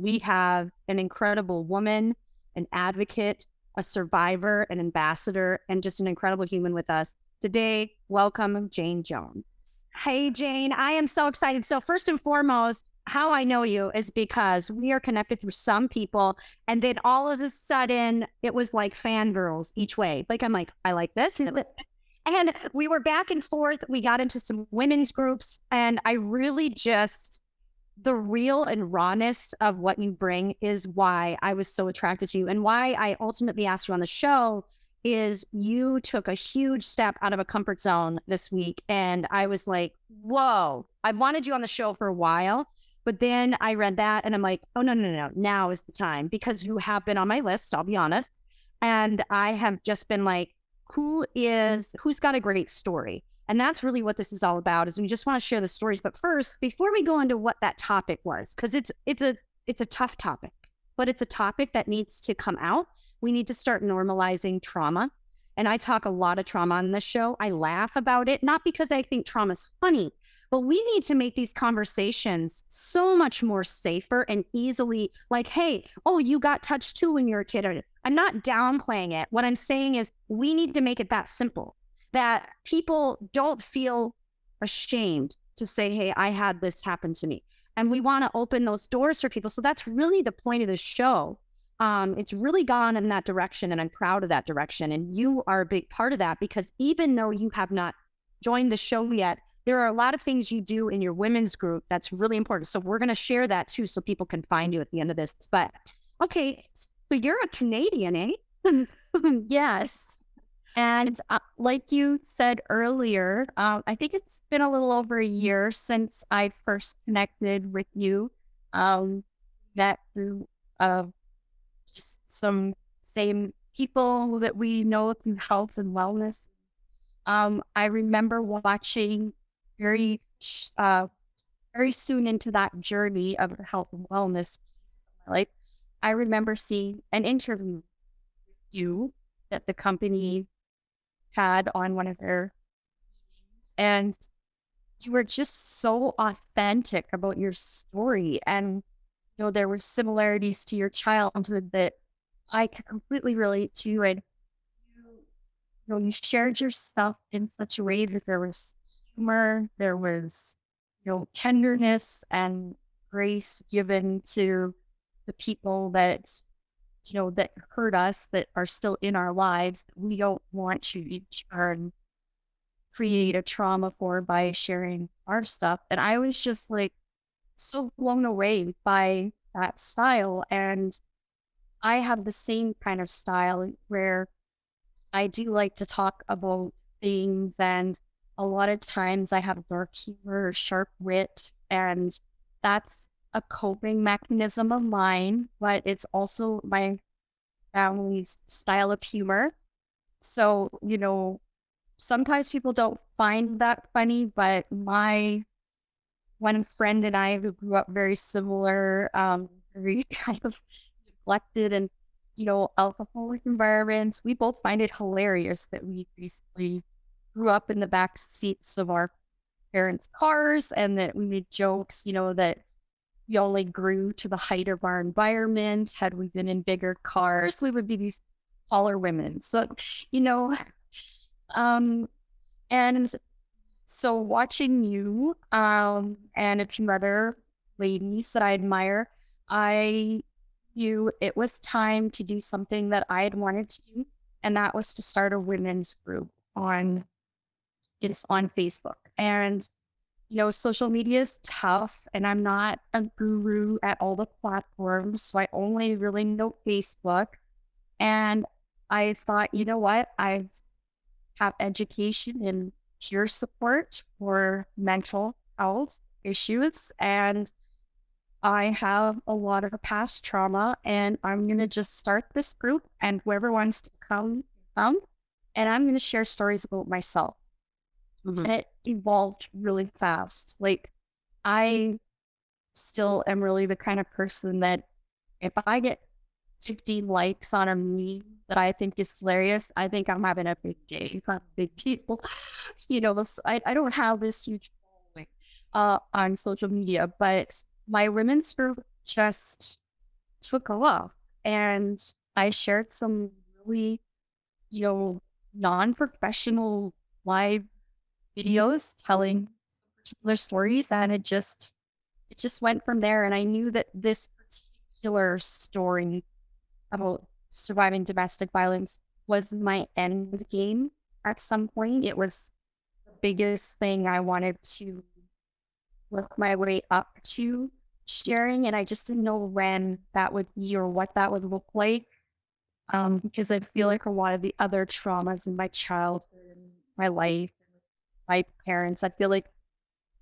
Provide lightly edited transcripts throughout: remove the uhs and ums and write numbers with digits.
we have an incredible woman, an advocate, a survivor, an ambassador, and just an incredible human with us. Today, welcome Jayne Jones. Hey, Jayne, I am so excited. So first and foremost, how I know you is because we are connected through some people. And then all of a sudden, it was like fangirls each way. Like, I'm like, I like this. And we were back and forth. We got into some women's groups. And I really just, the real and rawness of what you bring is why I was so attracted to you. And why I ultimately asked you on the show is you took a huge step out of a comfort zone this week. And I was like, whoa, I wanted you on the show for a while. But then I read that and I'm like, oh, no, no, no, now is the time, because you have been on my list, I'll be honest. And I have just been like, who's got a great story? And that's really what this is all about, is we just want to share the stories. But first, before we go into what that topic was, because it's a tough topic, but it's a topic that needs to come out. We need to start normalizing trauma. And I talk a lot of trauma on this show. I laugh about it, not because I think trauma's funny, but we need to make these conversations so much more safer and easily like, hey, oh, you got touched too when you were a kid. I'm not downplaying it. What I'm saying is we need to make it that simple, that people don't feel ashamed to say, hey, I had this happen to me. And we want to open those doors for people. So that's really the point of the show. It's really gone in that direction, and I'm proud of that direction. And you are a big part of that, because even though you have not joined the show yet, there are a lot of things you do in your women's group that's really important. So we're going to share that too, so people can find you at the end of this. But okay, so you're a Canadian, eh? Yes. And like you said earlier, I think it's been a little over a year since I first connected with you. That through just some same people that we know through health and wellness. I remember watching very, very soon into that journey of health and wellness piece of my life. I remember seeing an interview with you that the company had on one of their meetings, and you were just so authentic about your story. And there were similarities to your childhood that I could completely relate to. And you shared your stuff in such a way that there was humor, there was, tenderness and grace given to the people that hurt us, that are still in our lives, that we don't want to in turn create a trauma for by sharing our stuff. And I was just like so blown away by that style. And I have the same kind of style where I do like to talk about things, and a lot of times I have dark humor, sharp wit, and that's a coping mechanism of mine, but it's also my family's style of humor. So, sometimes people don't find that funny, but my one friend and I, who grew up very similar, very kind of neglected and alcoholic environments, we both find it hilarious that we basically grew up in the back seats of our parents' cars, and that we made jokes, that we only grew to the height of our environment. Had we been in bigger cars, we would be these taller women. So, you know, um, and so watching you, and a few other ladies that I admire, I knew it was time to do something that I had wanted to do, and that was to start a women's group on Facebook. And social media is tough, and I'm not a guru at all the platforms, so I only really know Facebook. And I thought, you know what? I have education in peer support for mental health issues, and I have a lot of past trauma, and I'm going to just start this group, and whoever wants to come, and I'm going to share stories about myself. Mhm. And it evolved really fast. Like, I still am really the kind of person that if I get 50 likes on a meme that I think is hilarious, I think I'm having a big day, not a big deal. So I don't have this huge following on social media, but my women's group just took off, and I shared some really, you know, non-professional live videos telling some particular stories, and it just went from there. And I knew that this particular story about surviving domestic violence was my end game at some point. It was the biggest thing I wanted to work my way up to sharing, and I just didn't know when that would be or what that would look like. Because I feel like a lot of the other traumas in my childhood and my life, my parents, I feel like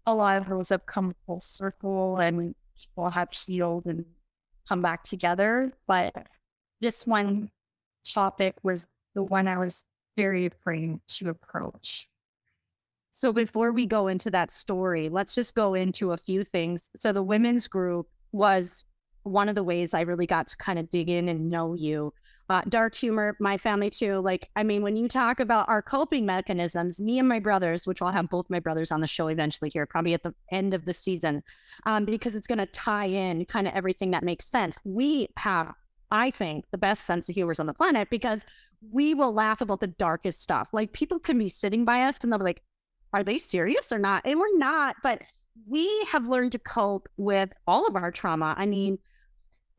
a lot of those have come full circle and people have healed and come back together. But this one topic was the one I was very afraid to approach. So before we go into that story, let's just go into a few things. So the women's group was one of the ways I really got to kind of dig in and know you. Dark humor, my family too. Like, I mean, when you talk about our coping mechanisms, me and my brothers, which I'll have both my brothers on the show eventually here, probably at the end of the season, because it's going to tie in kind of everything that makes sense. We have, I think, the best sense of humor on the planet because we will laugh about the darkest stuff. Like people can be sitting by us and they'll be like, are they serious or not? And we're not, but we have learned to cope with all of our trauma. I mean,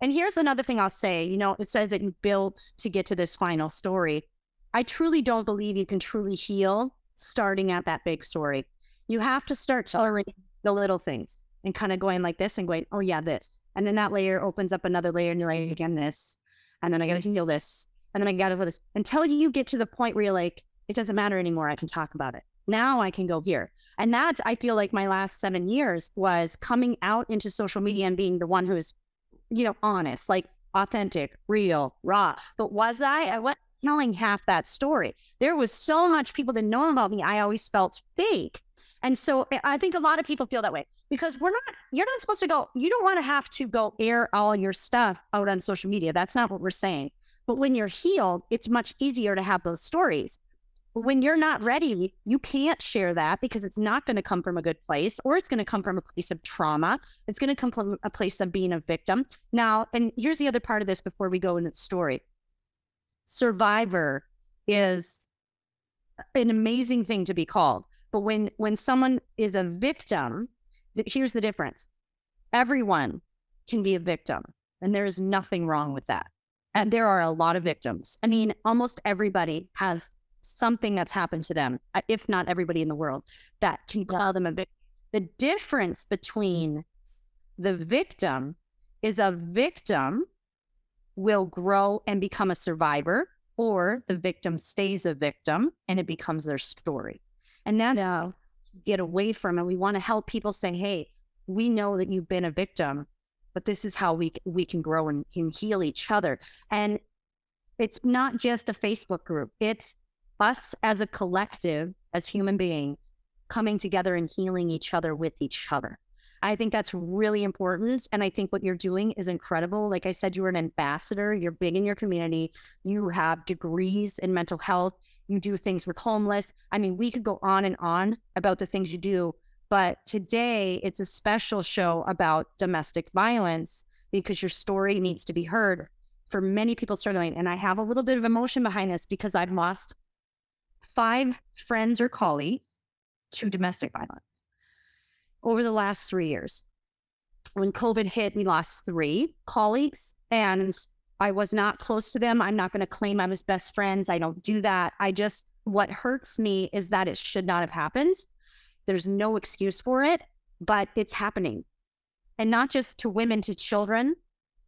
and here's another thing I'll say, it says that you built to get to this final story. I truly don't believe you can truly heal starting at that big story. You have to start tolerating the little things and kind of going like this and going, oh yeah, this. And then that layer opens up another layer and you're like, again, this. And then I got to heal this. And then I got to do this until you get to the point where you're like, it doesn't matter anymore. I can talk about it. Now I can go here. And that's, I feel like my last 7 years was coming out into social media and being the one who's, honest, like authentic, real, raw. But was I wasn't telling half that story. There was so much people didn't know about me. I always felt fake. And so I think a lot of people feel that way because you're not supposed to go, you don't want to have to go air all your stuff out on social media. That's not what we're saying. But when you're healed, it's much easier to have those stories. But when you're not ready, you can't share that because it's not going to come from a good place, or it's going to come from a place of trauma. It's going to come from a place of being a victim. Now, and here's the other part of this before we go into the story. Survivor is an amazing thing to be called. But when someone is a victim, here's the difference. Everyone can be a victim, and there is nothing wrong with that. And there are a lot of victims. I mean, almost everybody has something that's happened to them, if not everybody in the world, that can call them a victim. The difference between the victim is a victim will grow and become a survivor, or the victim stays a victim and it becomes their story. And that's get away from it. We want to help people say, hey, we know that you've been a victim, but this is how we can grow and can heal each other. And it's not just a Facebook group. It's us as a collective, as human beings, coming together and healing each other with each other. I think that's really important. And I think what you're doing is incredible. Like I said, you're an ambassador. You're big in your community. You have degrees in mental health. You do things with homeless. I mean, we could go on and on about the things you do. But today, it's a special show about domestic violence because your story needs to be heard for many people struggling. And I have a little bit of emotion behind this because I've lost 5 friends or colleagues to domestic violence over the last 3 years. When COVID hit, we lost 3 colleagues and I was not close to them. I'm not going to claim I was best friends. I don't do that. What hurts me is that it should not have happened. There's no excuse for it, but it's happening. And not just to women, to children,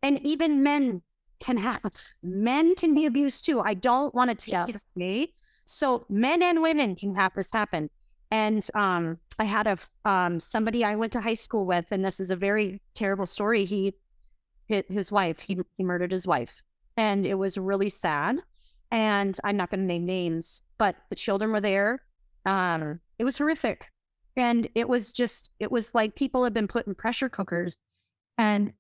and even men can be abused too. I don't want to take it away. So men and women can have this happen. And I had somebody I went to high school with, and this is a very terrible story. He hit his wife. He murdered his wife. And it was really sad. And I'm not going to name names, but the children were there. It was horrific. And it was like people have been put in pressure cookers. And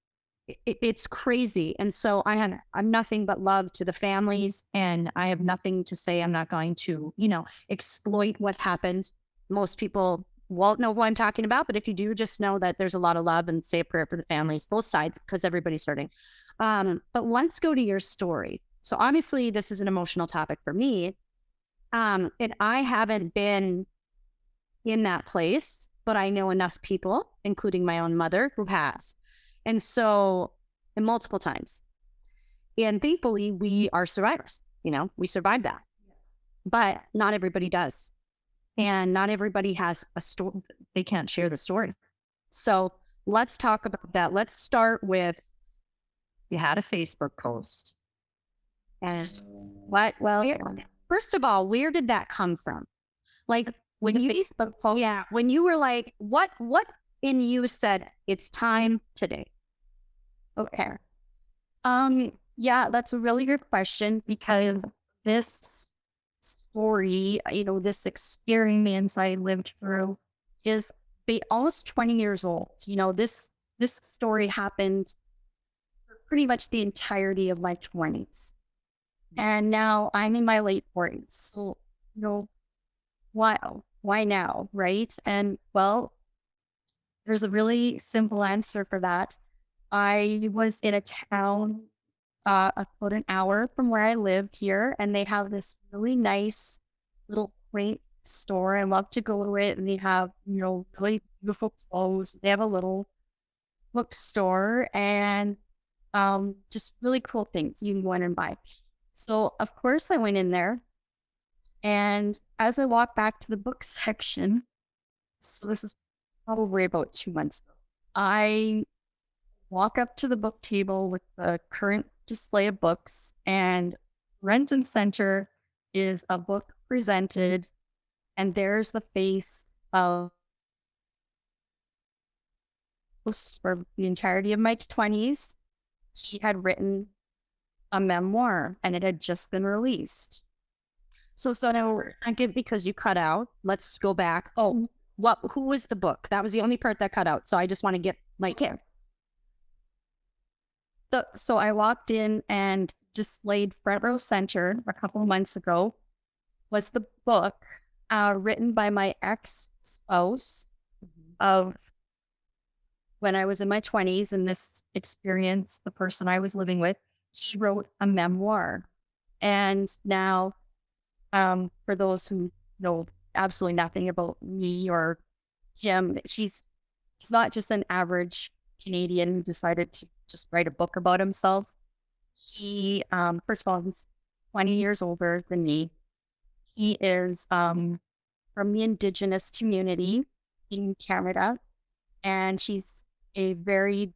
it's crazy. And so I'm nothing but love to the families, and I have nothing to say. I'm not going to, exploit what happened. Most people won't know who I'm talking about, but if you do, just know that there's a lot of love and say a prayer for the families, both sides, because everybody's hurting. But let's go to your story. So obviously this is an emotional topic for me. And I haven't been in that place, but I know enough people, including my own mother, who has. And so, and multiple times. And thankfully, we are survivors. We survived that. But not everybody does. And not everybody has a story. They can't share the story. So let's talk about that. Let's start with you had a Facebook post. And what? Well, first of all, where did that come from? Like when you Facebook post, yeah, when you were like, what in you said it's time today? Okay. Yeah, that's a really good question because this story, this experience I lived through is almost 20 years old. This story happened for pretty much the entirety of my 20s. And now I'm in my late 40s. So, why now, right? And well, there's a really simple answer for that. I was in a town about an hour from where I live here, and they have this really nice little quaint store. I love to go to it, and they have, really beautiful clothes. They have a little bookstore and just really cool things you can go in and buy. So, of course, I went in there, and as I walked back to the book section, so this is probably about 2 months ago, I walk up to the book table with the current display of books, and front and center is a book presented, and there's the face of for the entirety of my 20s. He had written a memoir, and it had just been released. So now, again, because you cut out, let's go back. Oh, who was the book? That was the only part that cut out. So I just want to get Okay. So I walked in, and displayed front row center a couple of months ago was the book written by my ex-spouse of when I was in my 20s. And this experience, the person I was living with, he wrote a memoir. And now, for those who know absolutely nothing about me or Jim, he's not just an average Canadian who decided to just write a book about himself. He, first of all, he's 20 years older than me. He is from the Indigenous community in Canada, and he's considered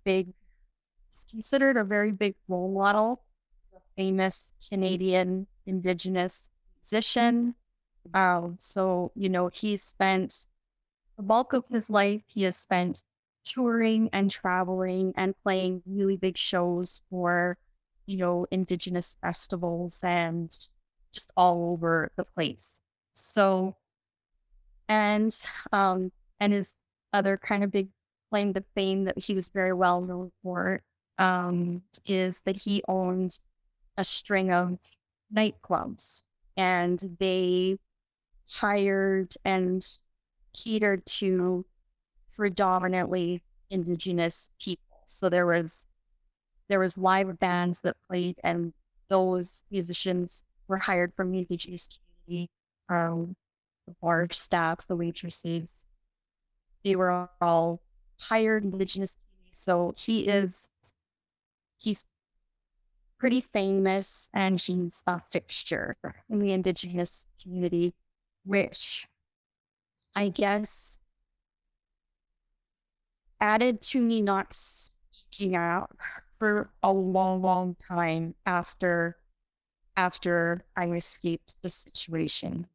a very big role model. He's a famous Canadian Indigenous musician. So, he's spent the bulk of his life, he has spent touring and traveling and playing really big shows for, Indigenous festivals and just all over the place. So, and, and his other kind of big claim to fame that he was very well known for, is that he owned a string of nightclubs, and they hired and catered to predominantly Indigenous people. So there was live bands that played, and those musicians were hired from the Indigenous community. The bar staff, the waitresses, they were all hired Indigenous community. So he's pretty famous, and he's a fixture in the Indigenous community, which I guess added to me not speaking out for a long, long time after I escaped the situation.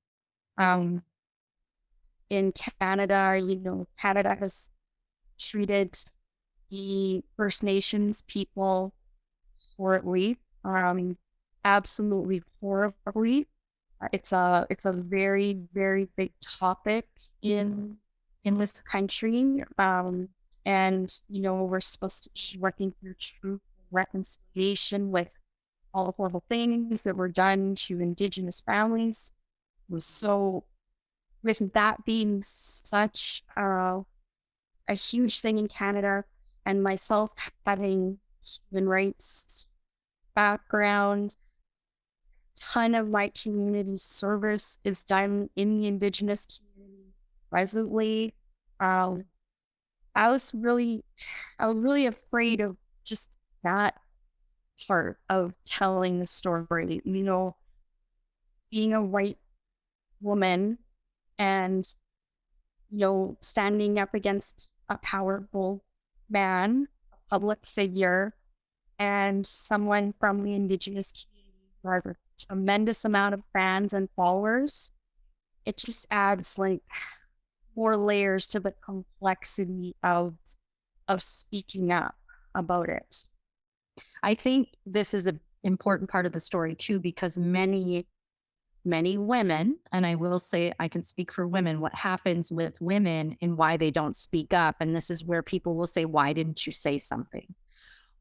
In Canada, Canada has treated the First Nations people horribly, absolutely horribly. It's a very, very big topic in this country. And we're supposed to be working through truth and reconciliation with all the horrible things that were done to Indigenous families. So, with that being such a huge thing in Canada, and myself having human rights background. Ton of my community service is done in the Indigenous community presently. Um, I was really, I was really afraid of just that part of telling the story, being a white woman and, standing up against a powerful man, a public figure, and someone from the Indigenous community who has a tremendous amount of fans and followers. It just adds like more layers to the complexity of speaking up about it. I think this is an important part of the story too, because many women, and I will say I can speak for women, what happens with women and why they don't speak up. And this is where people will say, why didn't you say something?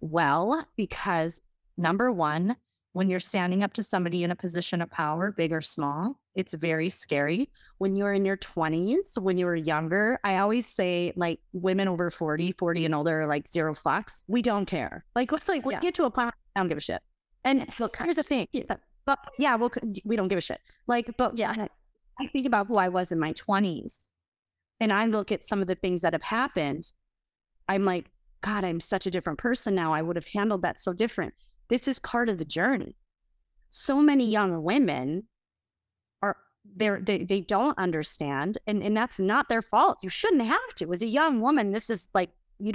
Well, because number one, when you're standing up to somebody in a position of power, big or small, it's very scary. When you're in your 20s, when you were younger, I always say like women over 40 and older are like zero fucks. We don't care. Like we Yeah. get to a point, I don't give a shit. And here's the thing. Yeah. But yeah, we don't give a shit. But Yeah. I think about who I was in my 20s and I look at some of the things that have happened. I'm like, God, I'm such a different person now. I would have handled that so different. This is part of the journey. So many young women are they don't understand, and that's not their fault. You shouldn't have to. As a young woman, this is like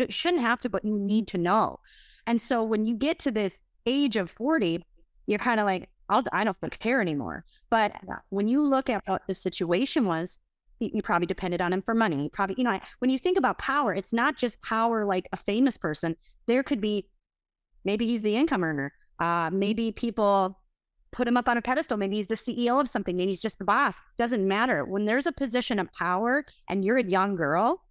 shouldn't have to, but you need to know. And so when you get to this age of 40, you're kind of like, I don't care anymore. But when you look at what the situation was, you probably depended on him for money. You probably, when you think about power, it's not just power like a famous person. There could be, maybe he's the income earner. Maybe people put him up on a pedestal. Maybe he's the CEO of something. Maybe he's just the boss. Doesn't matter. When there's a position of power and you're a young girl,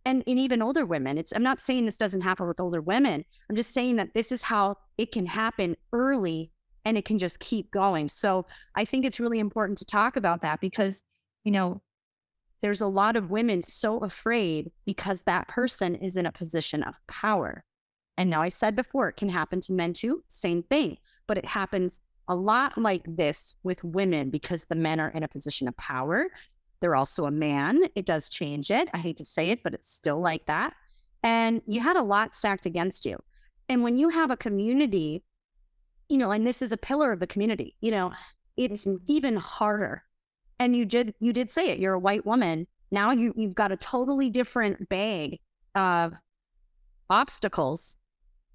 and even older women, I'm not saying this doesn't happen with older women. I'm just saying that this is how it can happen early and it can just keep going. So I think it's really important to talk about that because, there's a lot of women so afraid because that person is in a position of power. And now I said before, it can happen to men too, same thing, but it happens a lot like this with women because the men are in a position of power. They're also a man. It does change it. I hate to say it, but it's still like that. And you had a lot stacked against you. And when you have a community, and this is a pillar of the community, it's even harder. And you did say it. You're a white woman. Now you've got a totally different bag of obstacles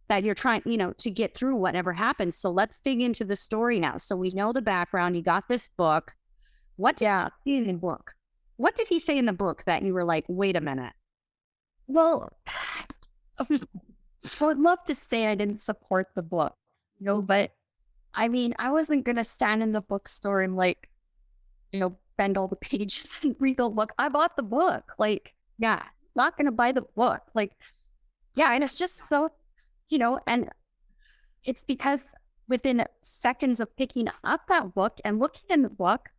that you're trying, to get through whatever happens. So let's dig into the story now. So we know the background. You got this book. What did he in the book? What did he say in the book that you were like, wait a minute? Well, I would love to say I didn't support the book, but I mean, I wasn't going to stand in the bookstore and like, bend all the pages and read the book. I bought the book. Like, yeah, not going to buy the book. Like, yeah. And it's just so, and it's because within seconds of picking up that book and looking in the book,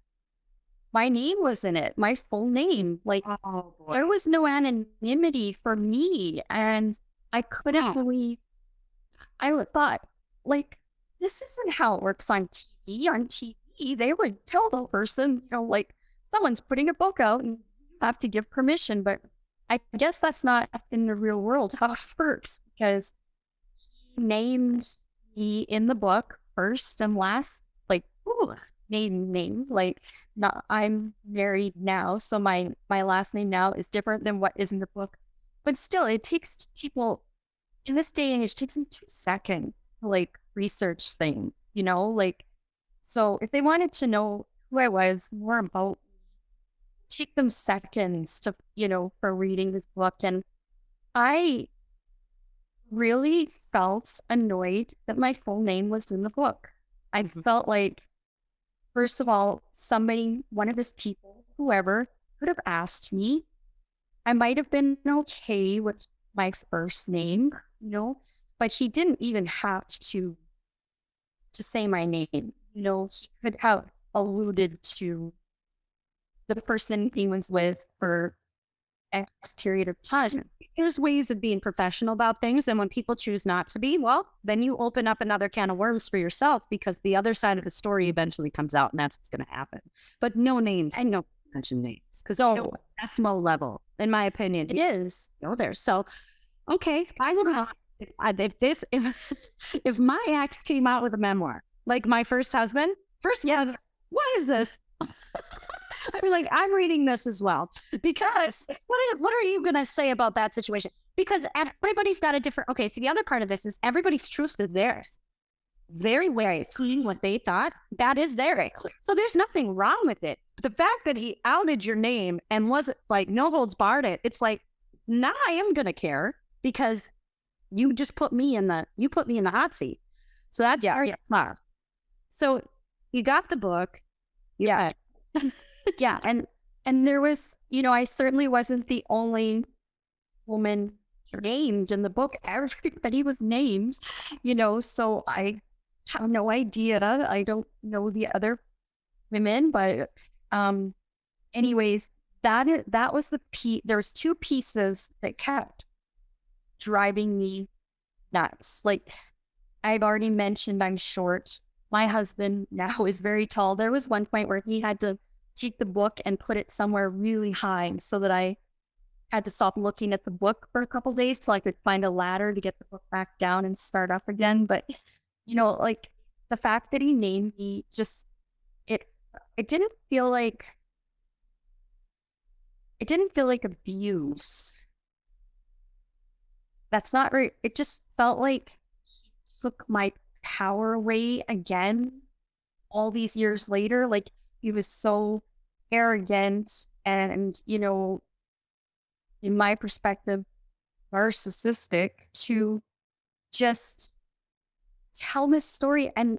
my name was in it, my full name. Like, there was no anonymity for me. And I couldn't believe, I thought, like, this isn't how it works on TV. On TV, they would tell the person, like, someone's putting a book out and you have to give permission. But I guess that's not in the real world how it works because he named me in the book first and last, like, maiden name. Like, not, I'm married now, so my last name now is different than what is in the book. But still, it takes people in this day and age, it takes them 2 seconds to like research things, like, so if they wanted to know who I was, more about, take them seconds to, for reading this book. And I really felt annoyed that my full name was in the book. I felt like, first of all, one of his people, whoever, could have asked me. I might have been okay with my first name, but he didn't even have to say my name. He could have alluded to the person he was with for X period of time. There's ways of being professional about things. And when people choose not to be, well, then you open up another can of worms for yourself because the other side of the story eventually comes out and that's what's going to happen. But no names. I don't mention names because that's low level, in my opinion. It is. Go there. So, okay, I will not. If my ex came out with a memoir, like my first husband, yes, what is this? I'd be like, I'm reading this as well because what are you going to say about that situation? Because everybody's got a different. Okay, so the other part of this is everybody's truth is theirs. Very wary, seeing what they thought, that is theirs. So there's nothing wrong with it. The fact that he outed your name and wasn't like no holds barred it, it's like now I am going to care because you just put me in the hot seat. So that's very tough. So you got the book. Yeah. Yeah. And there was, I certainly wasn't the only woman named in the book. Everybody was named, so I have no idea. I don't know the other women, but anyways, that was the piece. There was two pieces that kept driving me nuts. Like I've already mentioned, I'm short. My husband now is very tall. There was one point where he had to take the book and put it somewhere really high so that I had to stop looking at the book for a couple of days so I could find a ladder to get the book back down and start up again. But, like the fact that he named me it didn't feel like abuse. That's not right. It just felt like he took my power away again all these years later. Like he was so arrogant and, in my perspective, narcissistic to just tell this story and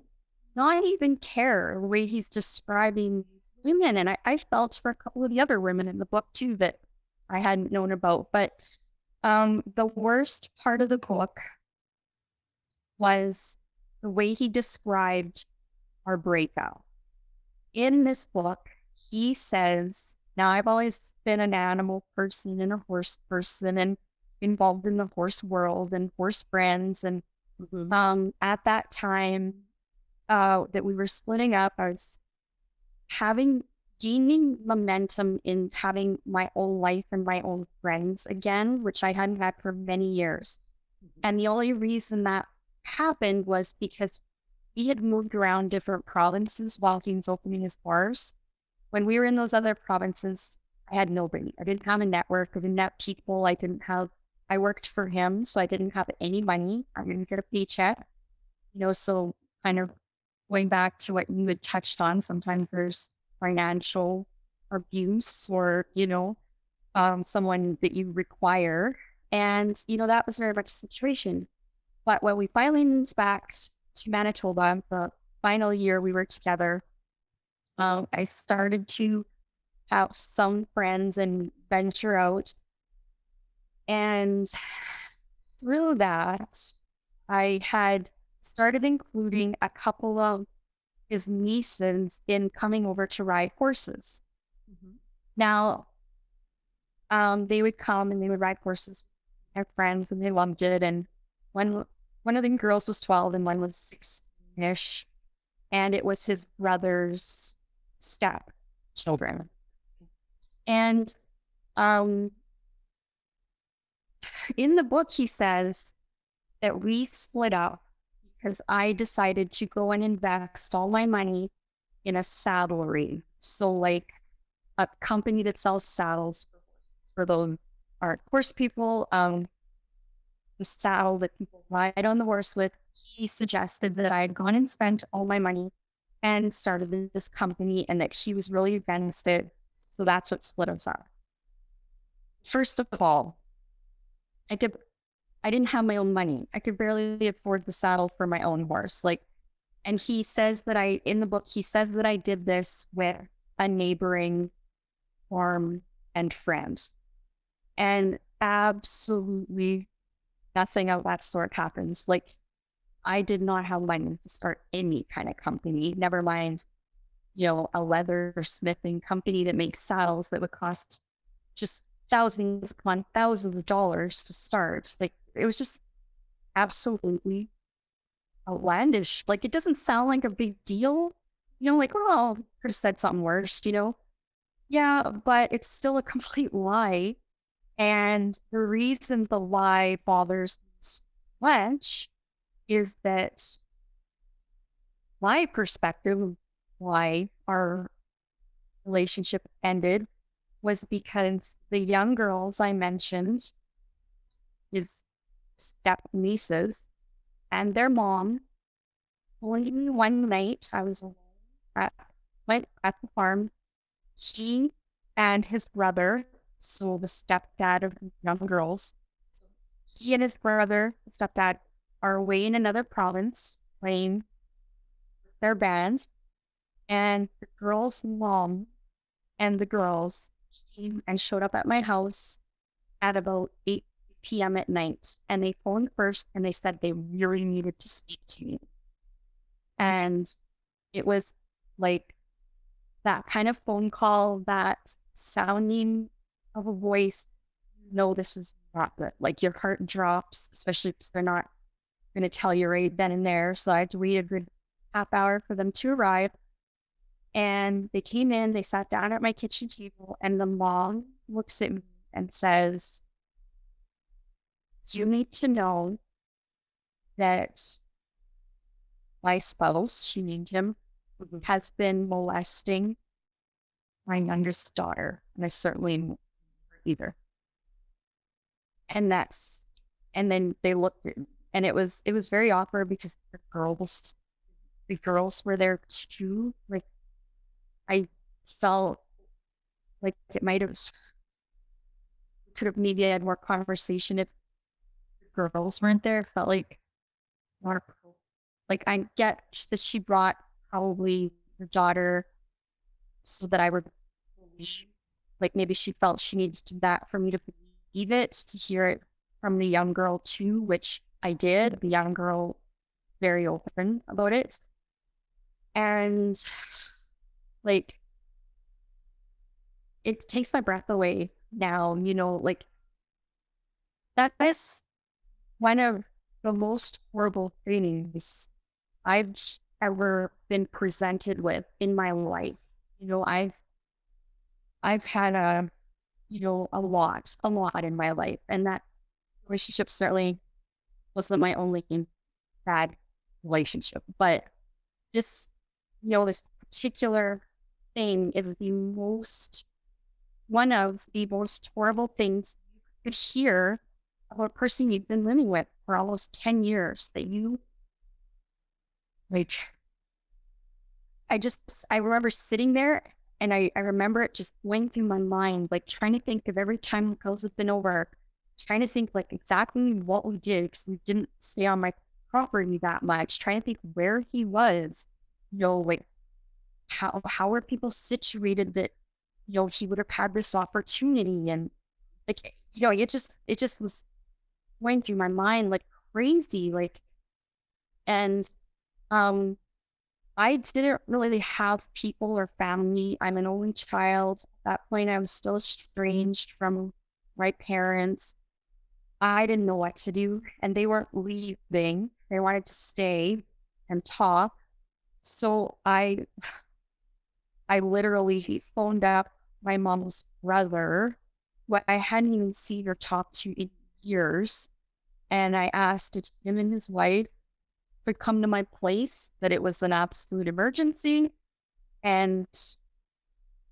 not even care the way he's describing these women. And I felt for a couple of the other women in the book too that I hadn't known about. But the worst part of the book was the way he described our breakup. In this book, he says, now I've always been an animal person and a horse person and involved in the horse world and horse friends. And at that time that we were splitting up, I was gaining momentum in having my own life and my own friends again, which I hadn't had for many years. And the only reason that happened was because he had moved around different provinces while he was opening his bars. When we were in those other provinces, I had nobody. I didn't have a network. I didn't have people. I worked for him, so I didn't have any money. I didn't get a paycheck. So kind of going back to what you had touched on, sometimes there's financial abuse or, someone that you require. And, that was very much the situation. But when we finally moved back to Manitoba, the final year we were together, I started to have some friends and venture out. And through that, I had started including a couple of his nieces in coming over to ride horses. Now, they would come and they would ride horses with their friends and they loved it. And one of the girls was 12 and one was 16-ish. And it was his brother's step children. And in the book, he says that we split up because I decided to go and invest all my money in a saddlery. So like a company that sells saddles for those are horse people. The saddle that people ride on the horse with, he suggested that I had gone and spent all my money and started this company and that she was really against it. So that's what split us up. First of all, I didn't have my own money. I could barely afford the saddle for my own horse. And he says that in the book, he says that I did this with a neighboring farm and friend. And absolutely nothing of that sort happens. I did not have money to start any kind of company, never mind, a leather smithing company that makes saddles that would cost just thousands upon thousands of dollars to start. Like it was just absolutely outlandish. Like it doesn't sound like a big deal. Like, oh, could have said something worse. Yeah, but it's still a complete lie. And the reason the lie bothers me so much is that my perspective of why our relationship ended was because the young girls I mentioned, his step nieces, and their mom told me one night I was alone at, at the farm. He and his brother, so the stepdad of the young girls, he and his brother, the stepdad, are away in another province playing their band. And the girl's mom and the girls came and showed up at my house at about 8 p.m. at night. And they phoned first and they said they really needed to speak to me. And it was like that kind of phone call, that sounding of a voice. No, this is not good. Like your heart drops, especially because they're not going to tell you right then and there. So I had to wait a good half hour for them to arrive. And they came in, they sat down at my kitchen table, and the mom looks at me and says, "You need to know that my spouse," she named him, "has been molesting my youngest daughter." And I certainly didn't either. And and then they looked at me, and it was very awkward because the girls were there too. Like I felt like it might have could have maybe had more conversation if the girls weren't there. It felt like more like I get that she brought probably her daughter so that I would believe, like maybe she felt she needed to do that for me to believe it, to hear it from the young girl too, which I did. The young girl very open about it. And like it takes my breath away now, like that is one of the most horrible things I've ever been presented with in my life. I've had a lot in my life, and that relationship certainly wasn't my only bad relationship. But this particular thing is one of the most horrible things you could hear about a person you've been living with for almost 10 years that you like. I remember sitting there and I remember it just going through my mind, like trying to think of every time the girls have been over, trying to think like exactly what we did because we didn't stay on my property that much, trying to think where he was, like how are people situated that, he would have had this opportunity. And like, it just was going through my mind like crazy. Like, and, um, I didn't really have people or family. I'm an only child. At that point, I was still estranged from my parents. I didn't know what to do, and they weren't leaving. They wanted to stay and talk. So I literally phoned up my mom's brother, what I hadn't even seen or talked to in years, and I asked if him and his wife could come to my place, that it was an absolute emergency, and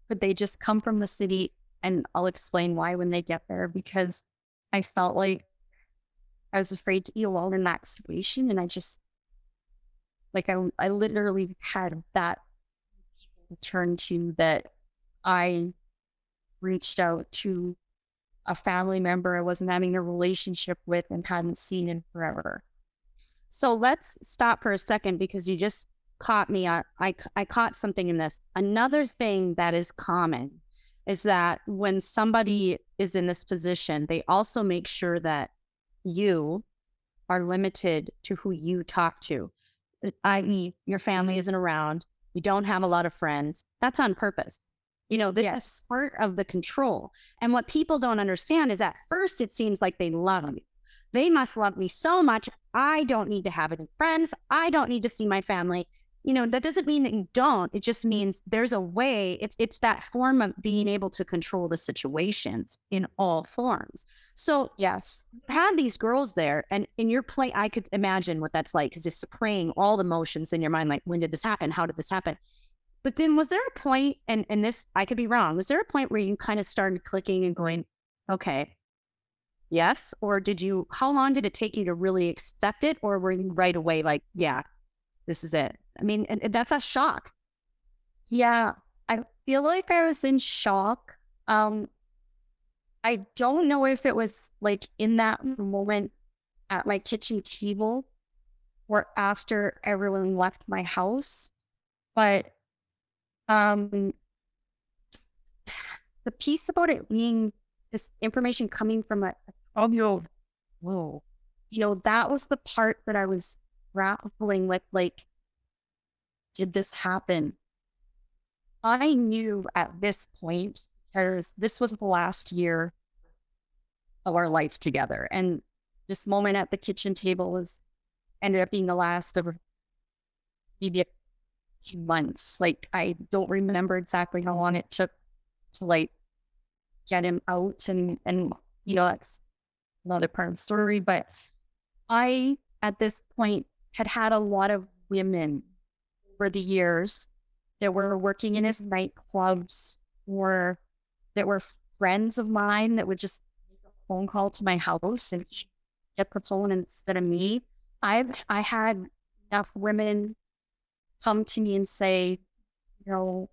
could they just come from the city, and I'll explain why when they get there, because I felt like I was afraid to be alone in that situation. And I just, like, I literally had that people to turn to, that I reached out to a family member I wasn't having a relationship with and hadn't seen in forever. So let's stop for a second because you just caught me. I caught something in this. Another thing that is common is that when somebody is in this position, they also make sure that you are limited to who you talk to, i.e., your family isn't around, you don't have a lot of friends. That's on purpose. This is Yes. part of the control. And what people don't understand is at first it seems like they love me. They must love me so much. I don't need to have any friends. I don't need to see my family. That doesn't mean that you don't. It just means there's a way. It's that form of being able to control the situations in all forms. So Yes. you had these girls there, and in your play, I could imagine what that's like, because just playing all the motions in your mind, like, when did this happen? How did this happen? But then was there a point, and this, I could be wrong, was there a point where you kind of started clicking and going, okay, yes? Or how long did it take you to really accept it? Or were you right away like, yeah, this is it? I mean, and that's a shock. Yeah. I feel like I was in shock. Um, I don't know if it was like in that moment at my kitchen table or after everyone left my house, but um the piece about it being this information coming from a 12-year-old, whoa, that was the part that I was grappling with. Like, did this happen? I knew at this point, because this was the last year of our life together. And this moment at the kitchen table ended up being the last of maybe a few months. Like, I don't remember exactly how long it took to like get him out, and that's another part of the story. But I, at this point, had a lot of women over the years that were working in his nightclubs, or that were friends of mine that would just make a phone call to my house and get the phone instead of me. I had enough women come to me and say, you know,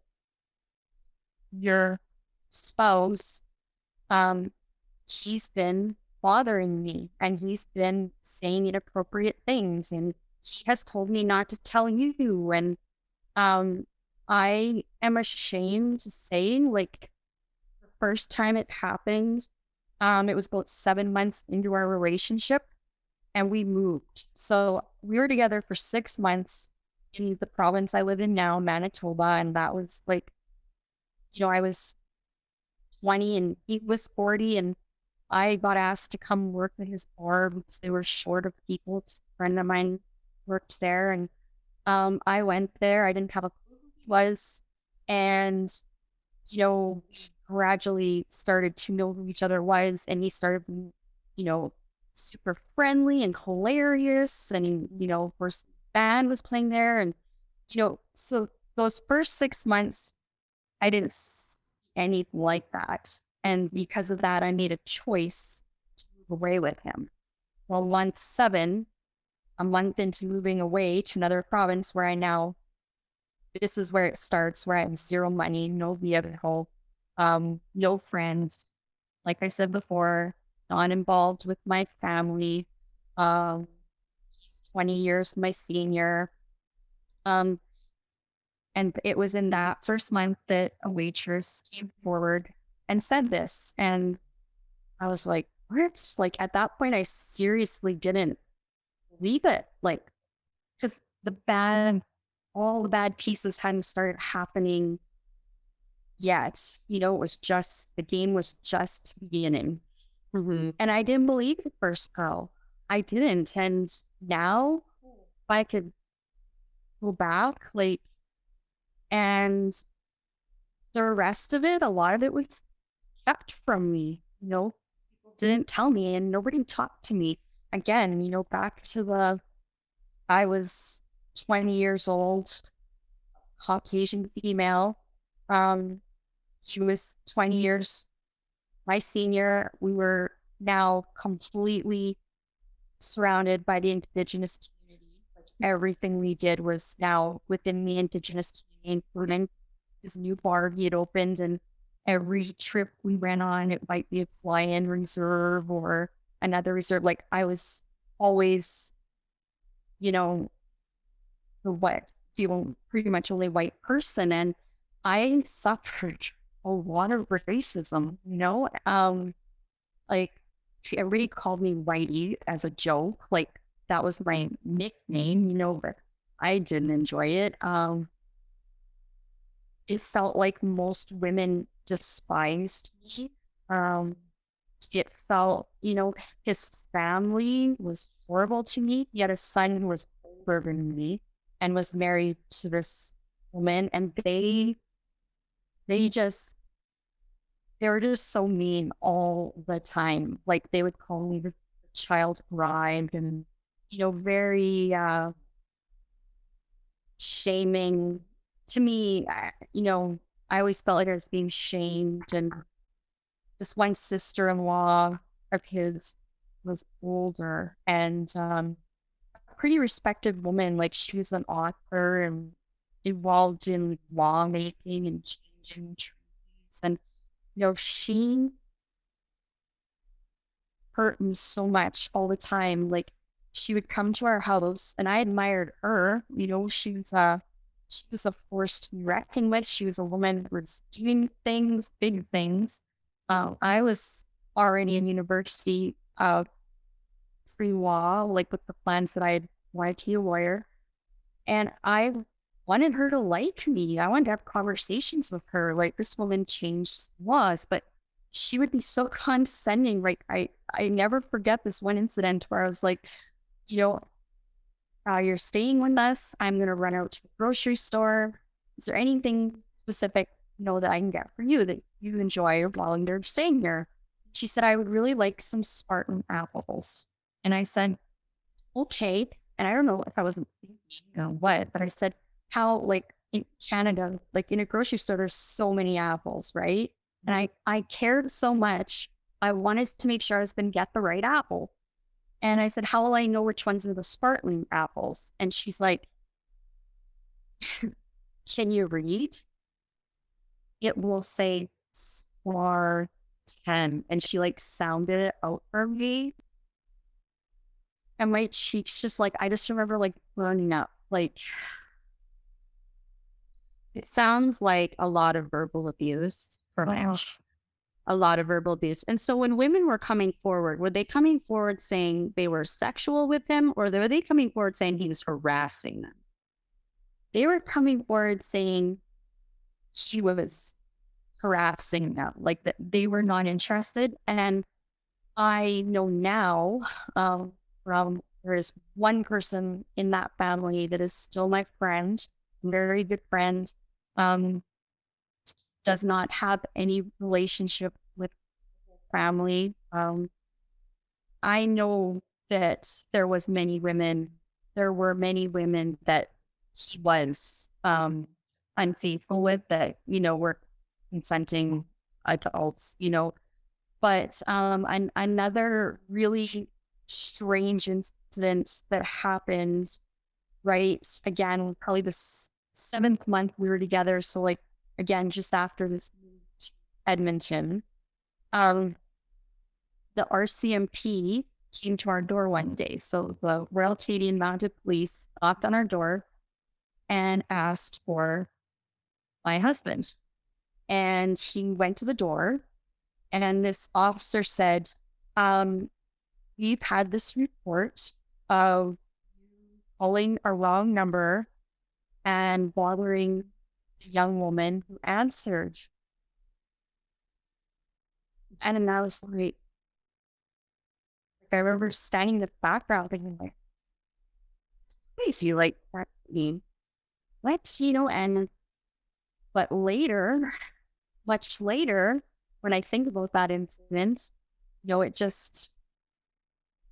your spouse, um, he's been bothering me, and he's been saying inappropriate things, and he has told me not to tell you. And um, I am ashamed to say, like, the first time it happened, it was about 7 months into our relationship, and we moved. So we were together for 6 months in the province I live in now, Manitoba. And that was like, I was 20 and he was 40. And I got asked to come work at his bar because they were short of people. Just a friend of mine worked there. And I went there. I didn't have a clue who he was. And, we gradually started to know who each other was. And he started being, super friendly and hilarious. And, of course, his band was playing there. And, so those first 6 months, I didn't see anything like that. And because of that, I made a choice to move away with him. Well, month 7, a month into moving away to another province where this is where it starts, where I have zero money, no vehicle, no friends. Like I said before, not involved with my family. Um, he's 20 years my senior. Um, and it was in that first month that a waitress came forward and said this. And I was like, what? Like, at that point, I seriously didn't believe it. Like, because all the bad pieces hadn't started happening yet. The game was just beginning. Mm-hmm. And I didn't believe the first girl. I didn't. And now, if I could go back, like, and the rest of it, a lot of it was kept from me. People didn't tell me, and nobody talked to me. Again, back to I was 20 years old, Caucasian female. She was 20 years my senior. We were now completely surrounded by the Indigenous community. Like, everything we did was now within the Indigenous community, including this new bar he had opened. And every trip we went on, it might be a fly-in reserve or another reserve. Like, I was always, you know, the pretty much only white person. And I suffered a lot of racism, like, everybody called me Whitey as a joke. Like, that was my nickname, but I didn't enjoy it. it felt like most women despised me. Um, it felt, his family was horrible to me. He had a son who was older than me and was married to this woman, and they just they were just so mean all the time. Like they would call me the child bride and very shaming to me. I always felt like I was being shamed. And this one sister-in-law of his was older and a pretty respected woman. Like she was an author and involved in lawmaking and changing treaties. And she hurt me so much all the time. Like she would come to our house and I admired her. She was a force to be reckoned with. She was a woman who was doing things, big things. I was already in university free law, like with the plans that I had wanted to be a lawyer. And I wanted her to like me. I wanted to have conversations with her. Like this woman changed laws, but she would be so condescending. Like I never forget this one incident where I was like, you know, you're staying with us. I'm gonna run out to the grocery store. Is there anything specific, that I can get for you that you enjoy while you're staying here? She said, I would really like some Spartan apples. And I said, okay. And I don't know if I wasn't thinking, what, but I said, how, like in Canada, like in a grocery store, there's so many apples, right? And I cared so much. I wanted to make sure I was going to get the right apple. And I said, how will I know which ones are the Spartan apples? And she's like, can you read? It will say Spartan. And she like sounded it out for me. And my cheeks just like, I just remember like burning up. Like, it sounds like a lot of verbal abuse for me. A lot of verbal abuse. And so when women were coming forward, were they coming forward saying they were sexual with him, or were they coming forward saying he was harassing them? They were coming forward saying he was harassing them, like that they were not interested. And I know now from there is one person in that family that is still my friend, very good friend, does not have any relationship with family. I know that there were many women that he was unfaithful with that, were consenting adults, but another really strange incident that happened, right? Again, probably the seventh month we were together. So like, again, just after this move to Edmonton, the RCMP came to our door one day. So the Royal Canadian Mounted Police knocked on our door and asked for my husband. And he went to the door, and this officer said, we've had this report of calling a wrong number and bothering the young woman who answered. And then I was like, I remember standing in the background thinking like, crazy, like that mean what, but later, much later, when I think about that incident, it just,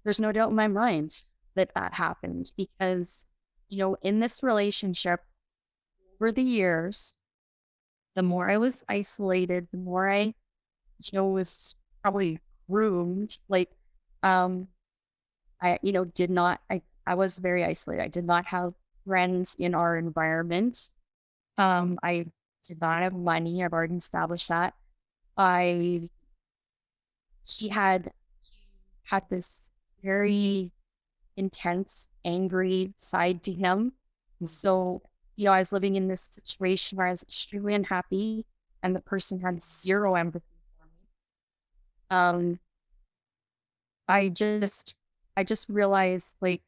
there's no doubt in my mind that that happened because, in this relationship over the years, the more I was isolated, the more I, was probably groomed. Like, I, did not, I was very isolated. I did not have friends in our environment. I did not have money. I've already established that. I, he had this very intense, angry side to him. So, I was living in this situation where I was extremely unhappy and the person had zero empathy for me. I just realized like,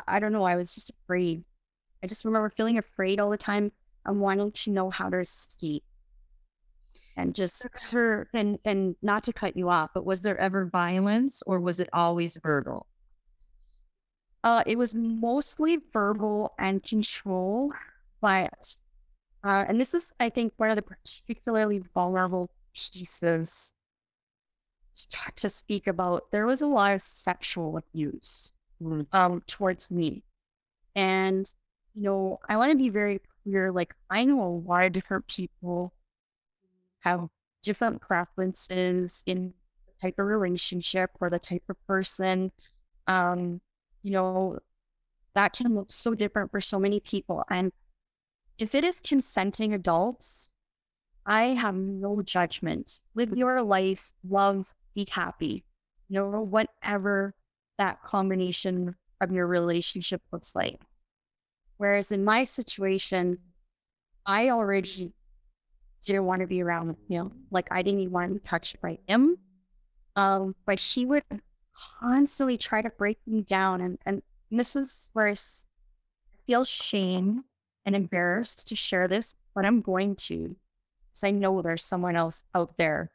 I don't know, I was just afraid. I just remember feeling afraid all the time. and wanting to know how to escape and just And not to cut you off, but was there ever violence or was it always verbal? it was mostly verbal and control, but and this is, I think, one of the particularly vulnerable pieces to speak about. There was a lot of sexual abuse towards me. And, I want to be very clear. Like, I know a lot of different people have different preferences in the type of relationship or the type of person. Um, you know, that can look so different for so many people. And if it is consenting adults, I have no judgment. Live your life, love, be happy. Whatever that combination of your relationship looks like. Whereas in my situation, I already didn't want to be around him. Like I didn't even want to be touched by him. But he would constantly try to break me down. And this is where feel shame and embarrassed to share this, but I'm going to, because I know there's someone else out there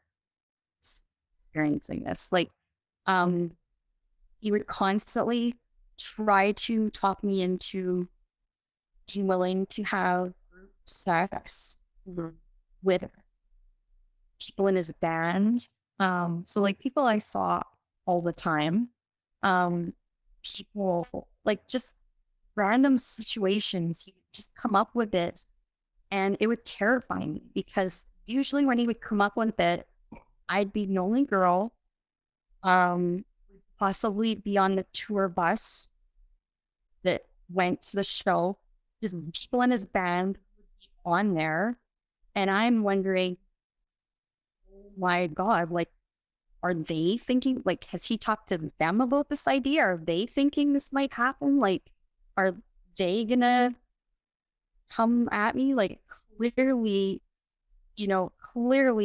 experiencing this. Like, um, he would constantly try to talk me into being willing to have sex with people in his band. So like people I saw all the time, um, people like just random situations. He would just come up with it, and it would terrify me because usually when he would come up with it, I'd be the only girl, um, possibly be on the tour bus that went to the show. Just people in his band would be on there, and I'm wondering, oh my God, like, are they thinking, like, has he talked to them about this idea? Are they thinking this might happen? Like, are they gonna come at me? Like, clearly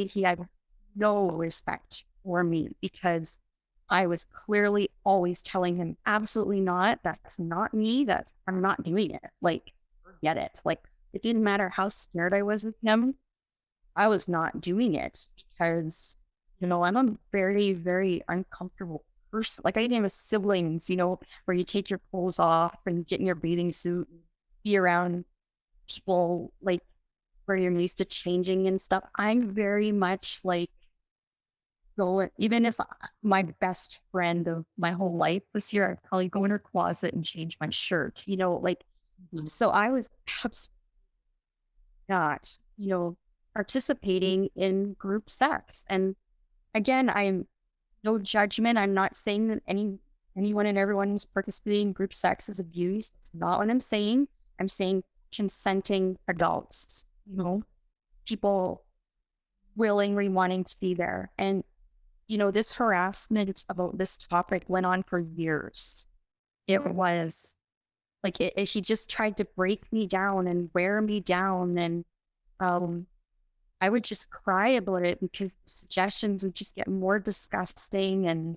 he had no respect for me because I was clearly always telling him, absolutely not. That's not me. I'm not doing it. Like, forget it. Like, it didn't matter how scared I was of him. I was not doing it because, I'm a very, very uncomfortable person. Like, I didn't have siblings, where you take your clothes off and get in your bathing suit and be around people like where you're used to changing and stuff. I'm very much like, go, even if my best friend of my whole life was here, I'd probably go in her closet and change my shirt, like, so I was absolutely not, participating in group sex. And again, I'm no judgment. I'm not saying that anyone and everyone who's participating in group sex is abused. It's not what I'm saying. I'm saying consenting adults, people willingly wanting to be there. And this harassment about this topic went on for years. It was like he just tried to break me down and wear me down. And I would just cry about it because the suggestions would just get more disgusting. And,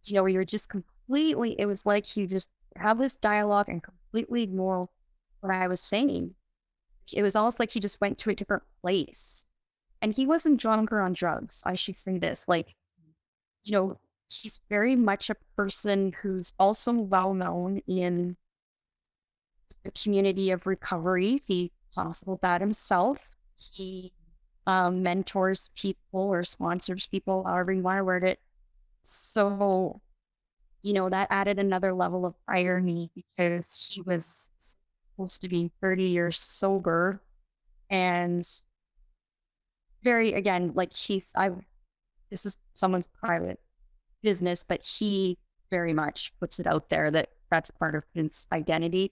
we were just completely, it was like he just have this dialogue and completely ignore what I was saying. It was almost like he just went to a different place. And he wasn't drunk or on drugs. I should say this. Like, he's very much a person who's also well known in the community of recovery. He talks about that himself. He mentors people or sponsors people, however you want to word it. So, that added another level of irony because he was supposed to be 30 years sober and very, again, like this is someone's private business, but he very much puts it out there that that's part of his identity.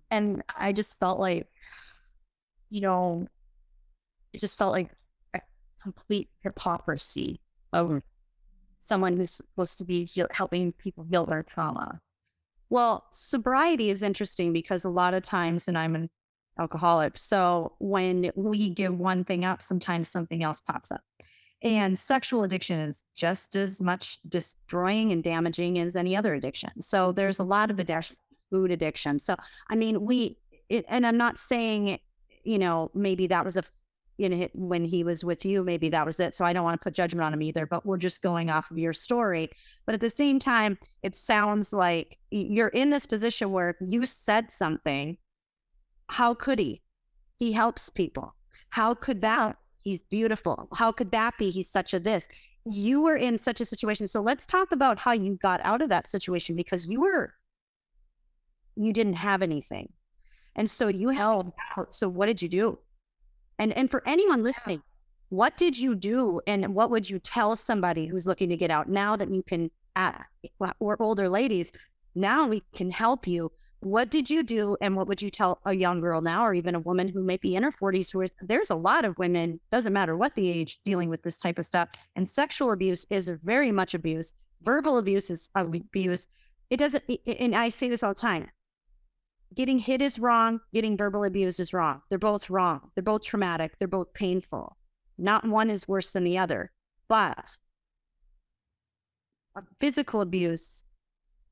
And I just felt like, it just felt like a complete hypocrisy of someone who's supposed to be helping people heal their trauma. Well, sobriety is interesting because a lot of times, and I'm an alcoholic, so when we give one thing up, sometimes something else pops up. And sexual addiction is just as much destroying and damaging as any other addiction. So there's a lot of addiction, food addiction. So, I mean, and I'm not saying, maybe that was when he was with you, maybe that was it. So I don't want to put judgment on him either, but we're just going off of your story. But at the same time, it sounds like you're in this position where you said something. How could he? He helps people. How could that? He's beautiful. How could that be? He's such a this. You were in such a situation. So let's talk about how you got out of that situation, because you didn't have anything. And so you held out. So what did you do? And for anyone listening, what did you do? And what would you tell somebody who's looking to get out now that you can, or older ladies, now we can help you. What did you do? And what would you tell a young girl now, or even a woman who might be in her 40s, there's a lot of women, doesn't matter what the age, dealing with this type of stuff. And sexual abuse is very much abuse. Verbal abuse is abuse. It doesn't, and I say this all the time, getting hit is wrong. Getting verbal abuse is wrong. They're both wrong. They're both traumatic. They're both painful. Not one is worse than the other. But physical abuse,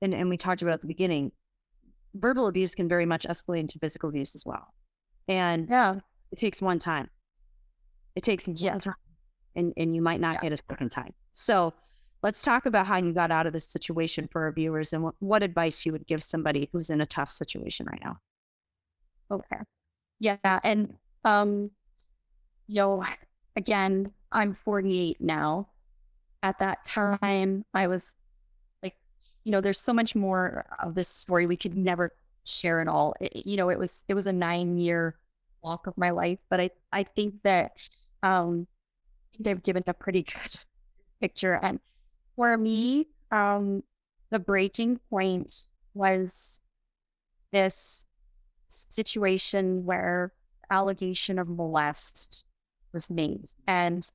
and we talked about at the beginning, verbal abuse can very much escalate into physical abuse as well. And it takes one time. It takes one time. And you might not get a second time. So let's talk about how you got out of this situation for our viewers, and what advice you would give somebody who's in a tough situation right now. Okay. Yeah. And, again, I'm 48 now. At that time, I was like, there's so much more of this story. We could never share it all. It was a 9-year walk of my life, but I think that, they've given a pretty good picture. And for me, the breaking point was this situation where allegation of molest was made, and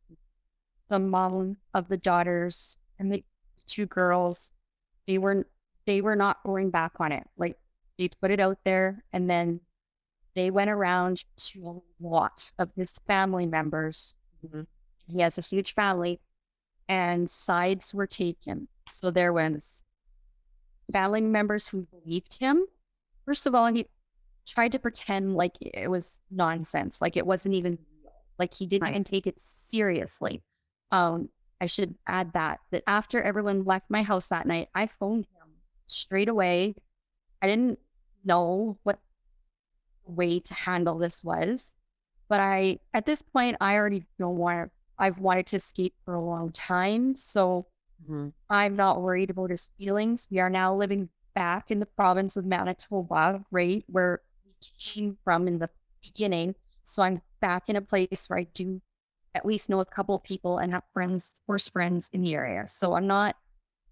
the mom of the daughters and the 2 girls, they were not going back on it. Like, they put it out there, and then they went around to a lot of his family members. Mm-hmm. He has a huge family, and sides were taken. So there was family members who believed him. First of all, he tried to pretend like it was nonsense, like it wasn't even real, like he didn't even take it seriously. I should add that after everyone left my house that night, I phoned him straight away. I didn't know what way to handle this was, but at this point, I already don't want. I've wanted to escape for a long time, so I'm not worried about his feelings. We are now living back in the province of Manitoba, right, where we came from in the beginning. So I'm back in a place where I do at least know a couple of people and have friends, close friends in the area. So I'm not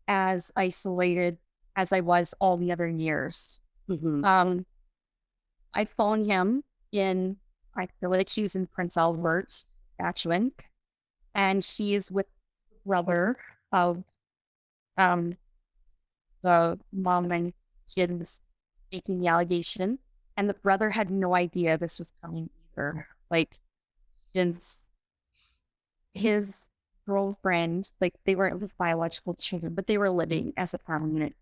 as isolated as I was all the other years. I phoned him I feel like he was in Prince Albert, Saskatchewan, and he is with the brother of the mom and kids making the allegation. And the brother had no idea this was coming either. Like, his girlfriend, like, they weren't his biological children, but they were living as a family unit.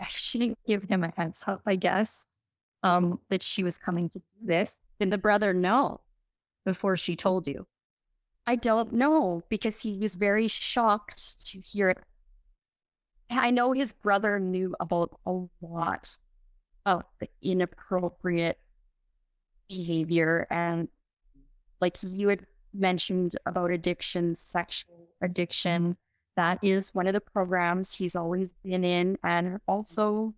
She didn't give him a heads up, I guess, that she was coming to do this. Did the brother know before she told you? I don't know, because he was very shocked to hear it. I know his brother knew about a lot of the inappropriate behavior, and like you had mentioned about addiction, sexual addiction. That is one of the programs he's always been in, and also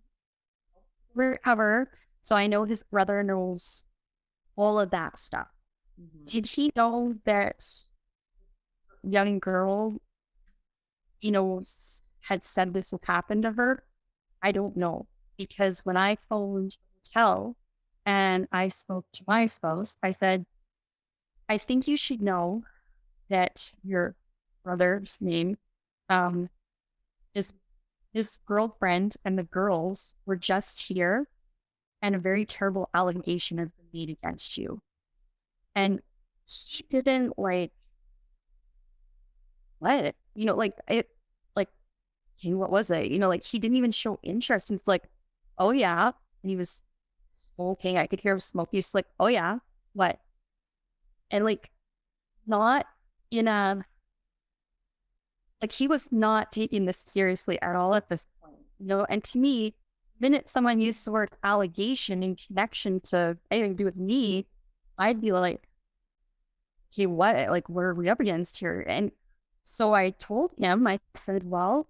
recover. So I know his brother knows all of that stuff. Did he know that young girl, had said this would happen to her? I don't know, because when I phoned the hotel and I spoke to my spouse, I said, I think you should know that your brother's name, is his girlfriend, and the girls were just here, and a very terrible allegation has been made against you. And he didn't what? Hey, what was it? He didn't even show interest. He's like, oh yeah. And he was smoking. I could hear him smoking. He's like, oh yeah, what? And like, not in a, like, he was not taking this seriously at all at this point, you know? And to me, the minute someone used the word allegation in connection to anything to do with me, I'd be like, okay, what? Like, what are we up against here? And so I told him, I said, well,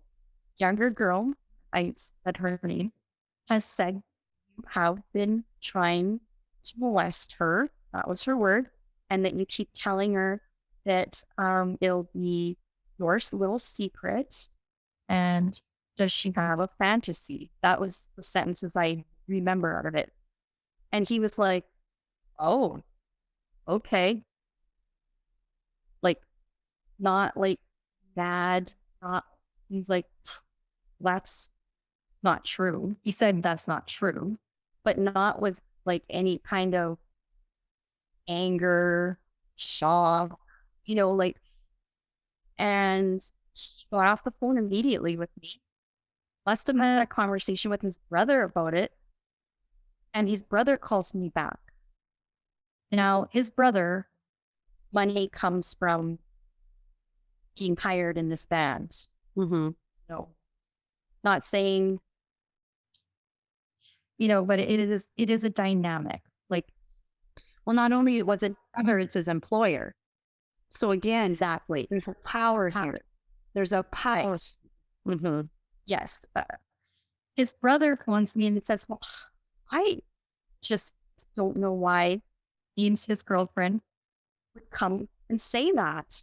younger girl, I said her name, has said you have been trying to molest her. That was her word. And that you keep telling her that it'll be your little secret. And does she have a fantasy? That was the sentences I remember out of it. And he was like, oh, okay. Like, not like bad. Not, he's like, that's not true. He said that's not true, but not with like any kind of anger, shock, you know, like, and he got off the phone immediately with me. Must have had a conversation with his brother about it. And his brother calls me back. Now, his brother, money comes from being hired in this band. Mm-hmm. No, not saying, you know, but it is a dynamic. Like, Well, not only was it brother, it's his employer. So again, exactly. there's a power here. There's a power. Mm-hmm. Yes. His brother phones me and says, well, I just don't know why he and his girlfriend would come and say that.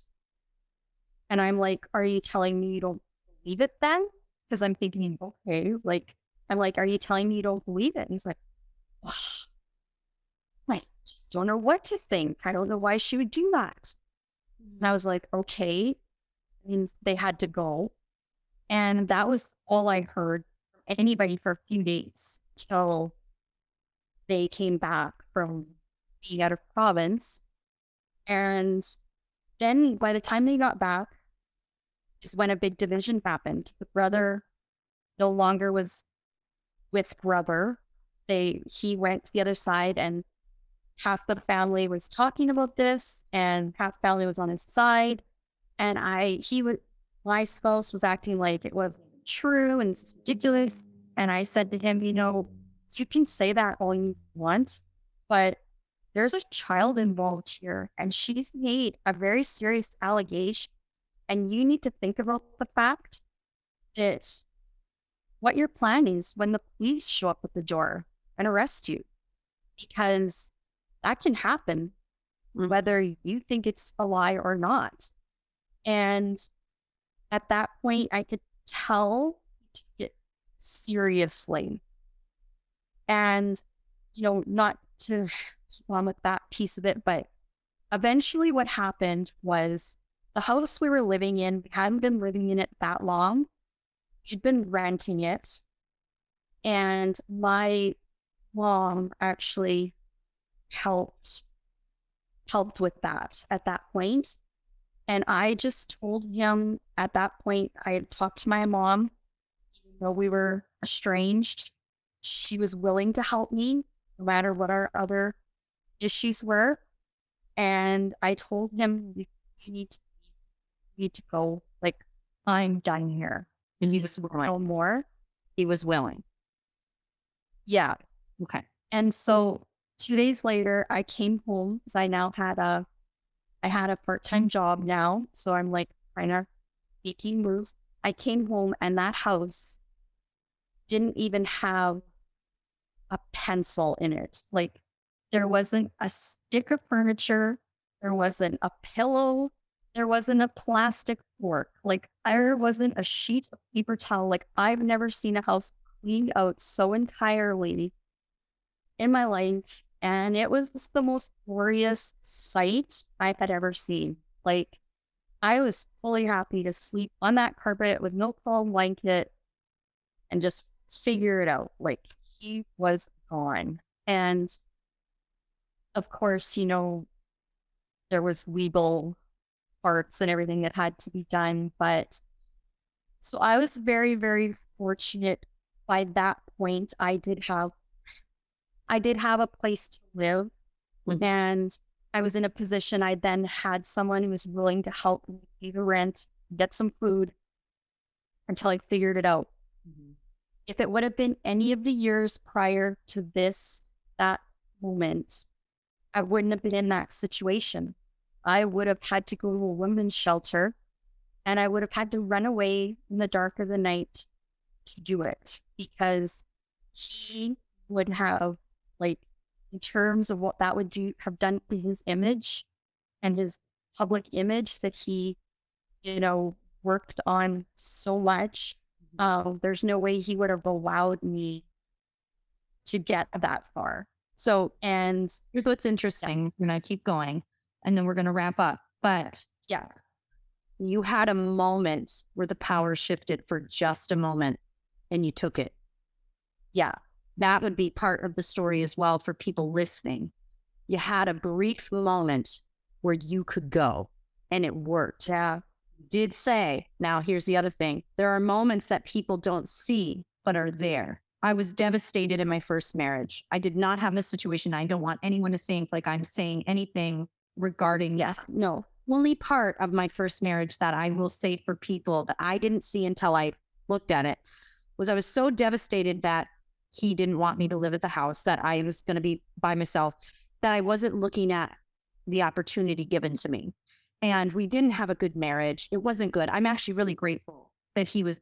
And I'm like, are you telling me you don't believe it then? Because I'm thinking, okay, like, I'm like, are you telling me you don't believe it? And he's like, oh, I just don't know what to think. I don't know why she would do that. And I was like, okay. And they had to go. And that was all I heard from anybody for a few days till they came back from being out of province. And then by the time they got back is when a big division happened. The brother no longer was with brother. He went to the other side, and half the family was talking about this and half the family was on his side. And my spouse was acting like it wasn't true and it's ridiculous. And I said to him, you know, you can say that all you want, but there's a child involved here and she's made a very serious allegation. And you need to think about the fact that what your plan is when the police show up at the door and arrest you, because that can happen whether you think it's a lie or not. And at that point, I could tell he took it seriously. And, you know, not to keep on with that piece of it, but eventually what happened was the house we were living in, we hadn't been living in it that long. We'd been renting it. And my mom actually helped with that at that point. And I just told him at that point, I had talked to my mom, you know, we were estranged. She was willing to help me no matter what our other issues were. And I told him, you need to go. Like, I'm done here. And you just no more. He was willing. Yeah. Okay. And so 2 days later, I came home because I had a part-time job now. So I'm like trying to making moves. I came home and that house didn't even have a pencil in it. Like, there wasn't a stick of furniture. There wasn't a pillow. There wasn't a plastic fork. Like, there wasn't a sheet of paper towel. Like, I've never seen a house cleaned out so entirely in my life. And it was the most glorious sight I had ever seen. Like, I was fully happy to sleep on that carpet with no pillow blanket and just figure it out. Like, he was gone. And of course, you know, there was legal parts and everything that had to be done. But so I was very, very fortunate. By that point, I did have I did have a place to live, Mhm. and I was in a position. I then had someone who was willing to help me pay the rent, get some food until I figured it out. Mhm. If it would have been any of the years prior to that moment, I wouldn't have been in that situation. I would have had to go to a women's shelter, and I would have had to run away in the dark of the night to do it, because he would have, like, in terms of what that would have done to his image and his public image that he, you know, worked on so much. There's no way he would have allowed me to get that far. So And here's what's interesting. We're going to keep going and then we're going to wrap up. But yeah, you had a moment where the power shifted for just a moment and you took it. yeah, That would be part of the story as well for people listening. You had a brief moment where you could go and it worked. yeah, Did say, now here's the other thing. There are moments that people don't see, but are there. I was devastated in my first marriage. I did not have this situation. I don't want anyone to think like I'm saying anything regarding, yes, no. Only part of my first marriage that I will say for people that I didn't see until I looked at it was I was so devastated that he didn't want me to live at the house, that I was going to be by myself, that I wasn't looking at the opportunity given to me. And we didn't have a good marriage. It wasn't good. I'm actually really grateful that he was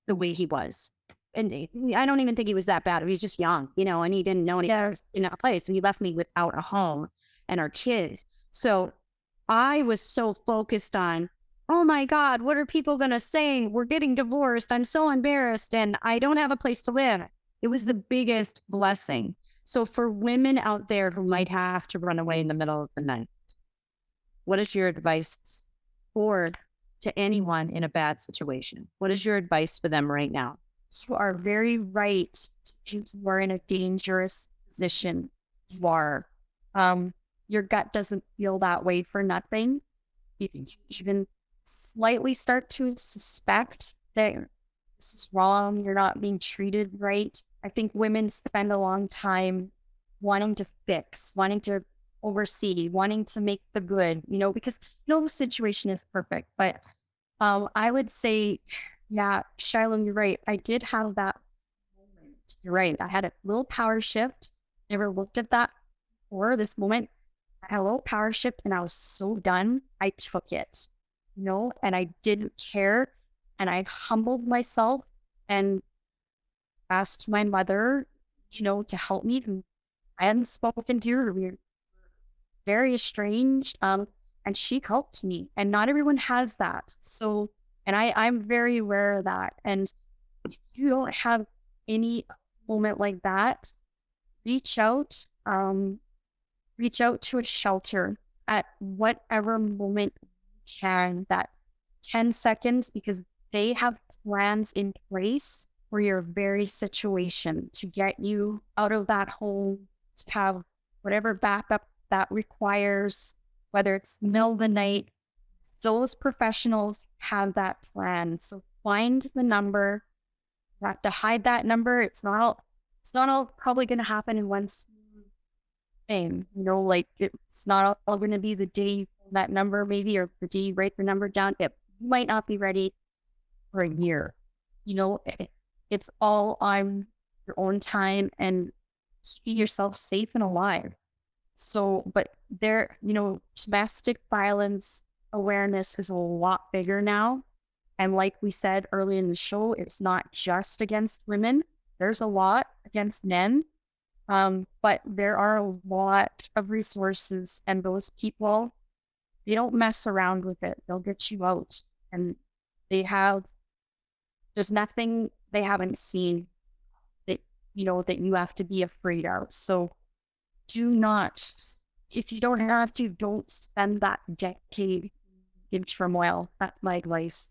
the way he was. And I don't even think he was that bad. He was just young, and he didn't know any yeah, in a place. And he left me without a home and our kids. So I was so focused on, oh my God, what are people going to say? We're getting divorced. I'm so embarrassed and I don't have a place to live. It was the biggest blessing. So for women out there who might have to run away in the middle of the night, what is your advice for to anyone in a bad situation? What is your advice for them right now? you are very right. You are in a dangerous position. You are. Your gut doesn't feel that way for nothing. You even slightly start to suspect that this is wrong. You're not being treated right. I think women spend a long time wanting to fix, wanting to oversee, wanting to make the good, because no situation is perfect. But I would say, yeah, Shylo, you're right. I did have that moment. You're right. I had a little power shift. Never looked at that before this moment. I had a little power shift and I was so done. I took it, and I didn't care. And I humbled myself and asked my mother, to help me. Who I hadn't spoken to her. We were very estranged. And she helped me. And not everyone has that. So, and I'm very aware of that. And if you don't have any moment like that, reach out. Reach out to a shelter at whatever moment you can, that 10 seconds, because they have plans in place for your very situation to get you out of that home, to have whatever backup that requires, whether it's middle of the night. Those professionals have that plan. So find the number. You have to hide that number. It's not all probably going to happen in one thing, like it's not all going to be the day you phone that number, maybe, or the day you write the number down. It might not be ready for a year. It's all on your own time and keeping yourself safe and alive. So, but domestic violence awareness is a lot bigger now. And like we said early in the show, it's not just against women. There's a lot against men. But there are a lot of resources, and those people, they don't mess around with it. They'll get you out. And there's nothing they haven't seen that, that you have to be afraid of. So do not, if you don't have to, don't spend that decade in turmoil. That's my advice.